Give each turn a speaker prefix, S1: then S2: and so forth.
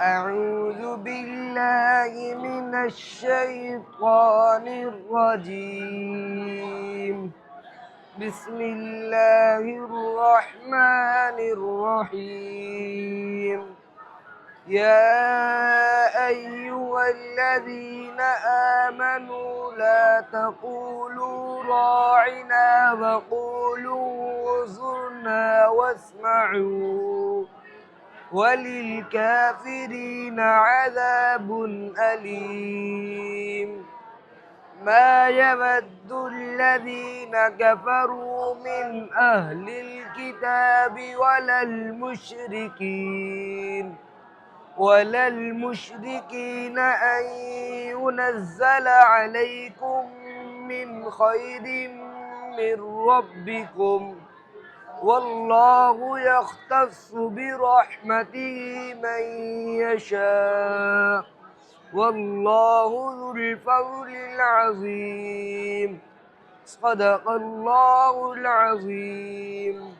S1: أعوذ بالله من الشيطان الرجيم. بسم الله الرحمن الرحيم. يا أيها الذين آمنوا لا تقولوا راعنا وقولوا انظرنا واسمعوا وللكافرين عذاب أليم. ما يود الذين كفروا من أهل الكتاب ولا المشركين أن ينزل عليكم من خير من ربكم، والله يختص برحمته من يشاء، والله ذو الفضل العظيم. صدق الله العظيم.